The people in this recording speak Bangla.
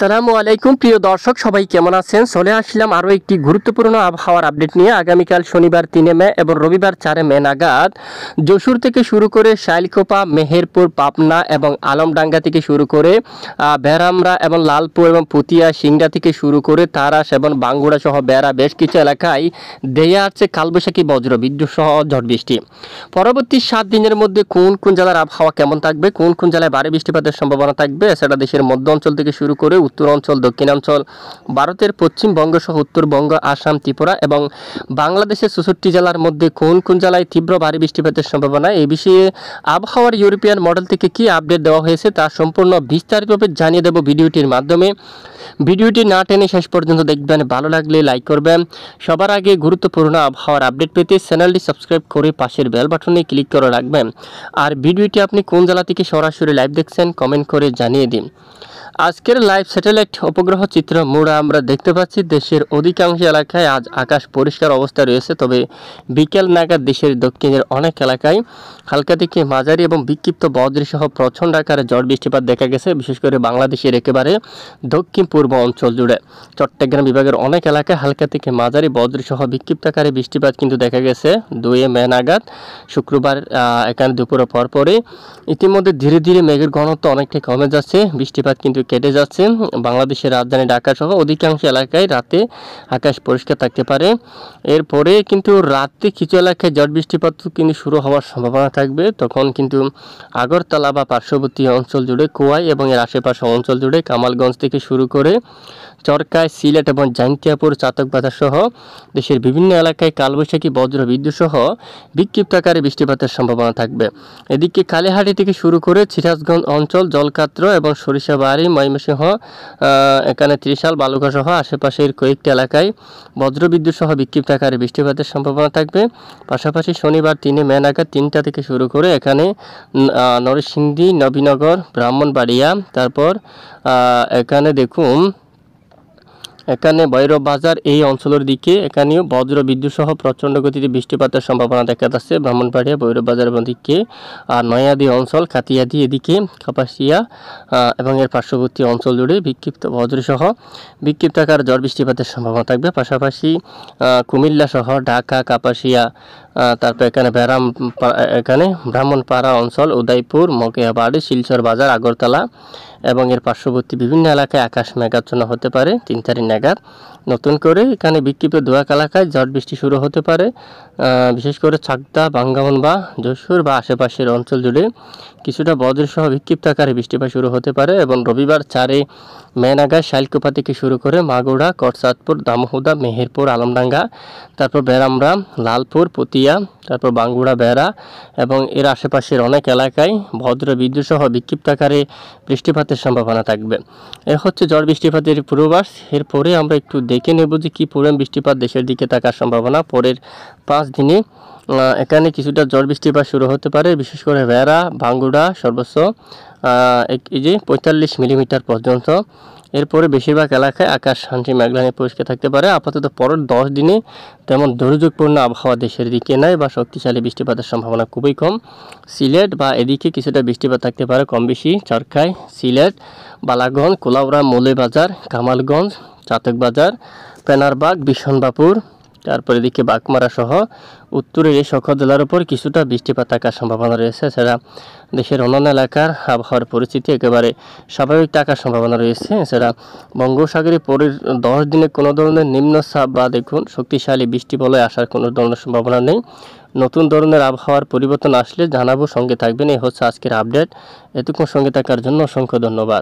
আসসালামু আলাইকুম প্রিয় দর্শক, সবাই কেমন আছেন? চলে আসলাম আরও একটি গুরুত্বপূর্ণ আবহাওয়ার আপডেট নিয়ে। আগামীকাল শনিবার 3 মে এবং রবিবার 4 মে নাগাদ যশোর থেকে শুরু করে শাইলকোপা, মেহেরপুর, পাবনা এবং আলমডাঙ্গা থেকে শুরু করে বেড়ামরা এবং লালপুর এবং পুতিয়া, সিংড়া থেকে শুরু করে তারাস এবং বাঙ্গুড়া সহ বেড়া বেশ কিছু এলাকায় দেয়া আছে কালবৈশাখী বজ্র বিদ্যুৎ সহ ঝড় বৃষ্টি। পরবর্তী 7 দিনের মধ্যে কোন কোন জেলার আবহাওয়া কেমন থাকবে, কোন কোন জেলায় ভারী বৃষ্টিপাতের সম্ভাবনা থাকবে, এছাড়া দেশের মধ্য অঞ্চল থেকে শুরু করে উত্তর অঞ্চল, দক্ষিণাঞ্চল, ভারতের পশ্চিমবঙ্গ সহ উত্তরবঙ্গ, আসাম, ত্রিপুরা এবং বাংলাদেশের 64 জেলার মধ্যে কোন কোন জেলায় তীব্র ভারী বৃষ্টিপাতের সম্ভাবনা, এই বিষয়ে আবহাওয়ার ইউরোপিয়ান মডেল থেকে কি আপডেট দেওয়া হয়েছে তা সম্পূর্ণ বিস্তারিতভাবে জানিয়ে দেব ভিডিওটির মাধ্যমে। ভিডিওটি না টেনে শেষ পর্যন্ত দেখবেন, ভালো লাগলে লাইক করবেন। সবার আগে গুরুত্বপূর্ণ আবহাওয়ার আপডেট পেতে চ্যানেলটি সাবস্ক্রাইব করে পাশের বেল বাটনে ক্লিক করে রাখবেন। আর ভিডিওটি আপনি কোন জেলা থেকে সরাসরি লাইভ দেখছেন কমেন্ট করে জানিয়ে দিন। আজকের লাইভ স্যাটেলাইট উপগ্রহ চিত্র মোড়া আমরা দেখতে পাচ্ছি দেশের অধিকাংশ এলাকায় আজ আকাশ পরিষ্কার অবস্থায় রয়েছে, তবে বিকেল নাগাদ দেশের দক্ষিণের অনেক এলাকায় হালকা থেকে মাঝারি এবং বিক্ষিপ্ত বজ্রসহ প্রচণ্ড আকারে ঝড় বৃষ্টিপাত দেখা গেছে, বিশেষ করে বাংলাদেশের একেবারে দক্ষিণ পূর্ব অঞ্চল জুড়ে। চট্টগ্রাম বিভাগের অনেক এলাকায় হালকা থেকে মাঝারি বজ্রসহ বিক্ষিপ্ত আকারে বৃষ্টিপাত কিন্তু দেখা গেছে 2 মে নাগাদ শুক্রবার এখানে দুপুরের পরপরই। ইতিমধ্যে ধীরে ধীরে মেঘের ঘনত্ব অনেকটাই কমে যাচ্ছে, বৃষ্টিপাত কিন্তু কেটে যাচ্ছে। বাংলাদেশের রাজধানী ঢাকা সহ অধিকাংশ এলাকায় রাতে আকাশ পরিষ্কার থাকতে পারে। এরপরে কিন্তু রাতে কিছু এলাকায় ঝড় বৃষ্টিপাত কিন্তু শুরু হওয়ার সম্ভাবনা থাকবে, তখন কিন্তু আগরতলা বা পার্শ্ববর্তী অঞ্চল জুড়ে, কোয়াই এবং এর আশেপাশে অঞ্চল জুড়ে, কামালগঞ্জ থেকে শুরু করে চরকায়, সিলেট এবং জাইন্তিয়াপুর, চাতকবাজার সহ দেশের বিভিন্ন এলাকায় কালবৈশাখী বজ্র বিদ্যুৎ সহ বিক্ষিপ্ত আকারে বৃষ্টিপাতের সম্ভাবনা থাকবে। এদিকে কালিহাটি থেকে শুরু করে সিরাজগঞ্জ অঞ্চল, জলকাত্র এবং সরিষাবাড়ি, ময়মনসিংহ, এখানে ত্রিশাল, বালুকা সহ আশেপাশের কয়েকটি এলাকায় বজ্রবিদ্যুৎ সহ বিক্ষিপ্ত আকারে বৃষ্টিপাতের সম্ভাবনা থাকবে। পাশাপাশি শনিবার 3 মে নাগাদ 3টা থেকে শুরু করে এখানে নরসিংদী, নবীনগর, ব্রাহ্মণবাড়িয়া, তারপর এখানে দেখুন এখানে ভৈরব বাজার এই অঞ্চলের দিকে এখানেও বজ্র বিদ্যুৎ সহ প্রচণ্ড গতিতে বৃষ্টিপাতের সম্ভাবনা দেখা যাচ্ছে। ব্রাহ্মণবাড়িয়া, ভৈরব বাজার এবং দিকে নয়াদি অঞ্চল, কাতিয়াদি এদিকে, কাপাসিয়া এবং এর পার্শ্ববর্তী অঞ্চল জুড়ে বিক্ষিপ্ত বজ্র সহ বিক্ষিপ্ত আকার ঝড় বৃষ্টিপাতের সম্ভাবনা থাকবে। পাশাপাশি কুমিল্লা সহ ঢাকা, কাপাসিয়া, তারপর এখানে এখানে ব্রাহ্মণপাড়া অঞ্চল, উদয়পুর, মগিয়াবাড়ি, শিলচর বাজার, আগরতলা এবং এর পার্শ্ববর্তী বিভিন্ন এলাকায় আকাশ মেঘাচ্ছন্ন হতে পারে 3 তারিখ নাগাদ। নতুন করে এখানে বিক্ষিপ্ত দোয়াক এলাকায় ঝড় বৃষ্টি শুরু হতে পারে, বিশেষ করে চাকদা, বাঙ্গামন বা যশোর বা আশেপাশের অঞ্চল জুড়ে কিছুটা বজ্রসহ বিক্ষিপ্ত আকারে বৃষ্টিপাত শুরু হতে পারে। এবং রবিবার 4 মে নাগাদ শাইলকোপা থেকে শুরু করে মাগুড়া, করচাঁদপুর, দামোহদা, মেহেরপুর, আলমডাঙ্গা, তারপর বেড়ামরা, লালপুর, পুতিয়া, তারপর বাঙ্গুড়া, বেড়া এবং এর আশেপাশের অনেক এলাকায় বজ্র বিদ্যুৎ সহ বিক্ষিপ্ত আকারে বৃষ্টিপাতের সম্ভাবনা থাকবে। এ হচ্ছে ঝড় বৃষ্টিপাতের পূর্বাভাস। এরপরে আমরা একটু দেখে নেব যে কী পরিমাণ বৃষ্টিপাত দেশের দিকে থাকার সম্ভাবনা। পরের 5 দিনে এখানে কিছুটা ঝড় বৃষ্টিপাত শুরু হতে পারে, বিশেষ করে বেড়া, বাঙ্গুড়া সর্বোচ্চ এই যে 45 মিলিমিটার পর্যন্ত। এরপরে বেশিরভাগ এলাকায় আকাশ আংশিক মেঘলা পরিষ্কার থাকতে পারে। আপাতত পরের 10 দিনে তেমন দুর্যোগপূর্ণ আবহাওয়া দেশের দিকে নাই বা শক্তিশালী বৃষ্টিপাতের সম্ভাবনা খুবই কম। সিলেট বা এদিকে কিছুটা বৃষ্টিপাত থাকতে পারে কম বেশি, চরকায়, সিলেট, বালাগঞ্জ, কুলাউড়া, মৌলভীবাজার, কামালগঞ্জ, চাতকবাজার, পেনারবাগ, বিশনবাপুর, তারপর এদিকে বাগমারা সহ উত্তরের এই সকল জেলার উপর কিছুটা বৃষ্টিপাত থাকার সম্ভাবনা রয়েছে। এছাড়া দেশের অন্যান্য এলাকার আবহাওয়ার পরিস্থিতি একেবারে স্বাভাবিক থাকার সম্ভাবনা রয়েছে। এছাড়া বঙ্গোপসাগরে পরের 10 দিনে কোনো ধরনের নিম্নচাপ বা দেখুন শক্তিশালী বৃষ্টি বলয় আসার কোনো ধরনের সম্ভাবনা নেই। নতুন ধরনের আবহাওয়ার পরিবর্তন আসলে জানাবো, সঙ্গে থাকবেন। এই হচ্ছে আজকের আপডেট। এতক্ষণ সঙ্গে থাকার জন্য অসংখ্য ধন্যবাদ।